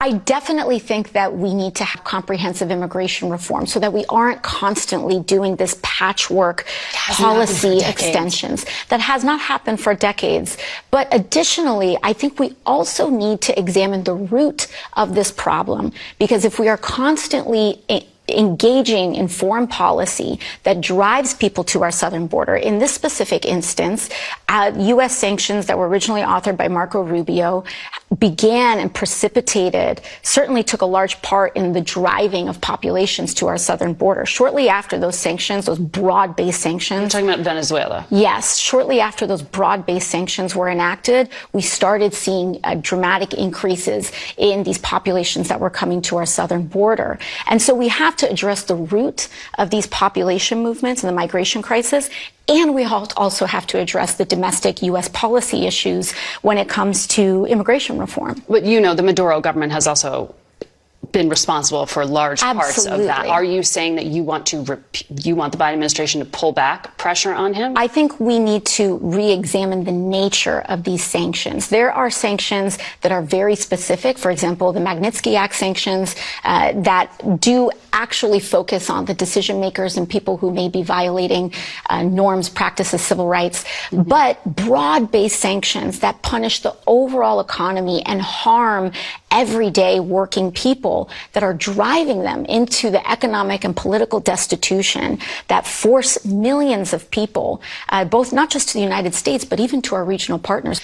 I definitely think that we need to have comprehensive immigration reform so that we aren't constantly doing this patchwork policy extensions. That has not happened for decades. But additionally, I think we also need to examine the root of this problem, because if we are constantly engaging in foreign policy that drives people to our southern border. In this specific instance, U.S. sanctions that were originally authored by Marco Rubio began and precipitated, certainly took a large part in the driving of populations to our southern border. Shortly after those sanctions, those broad-based sanctions. You're talking about Venezuela? Yes. Shortly after those broad-based sanctions were enacted, we started seeing dramatic increases in these populations that were coming to our southern border. And so we have to address the root of these population movements and the migration crisis. And we also have to address the domestic U.S. policy issues when it comes to immigration reform. But you know, the Maduro government has also been responsible for large parts of that. Are you saying that you want the Biden administration to pull back pressure on him? I think we need to re-examine the nature of these sanctions. There are sanctions that are very specific. For example, the Magnitsky Act sanctions that do actually focus on the decision makers and people who may be violating norms, practices, civil rights. But broad-based sanctions that punish the overall economy and harm everyday working people that are driving them into the economic and political destitution that force millions of people, both not just to the United States, but even to our regional partners.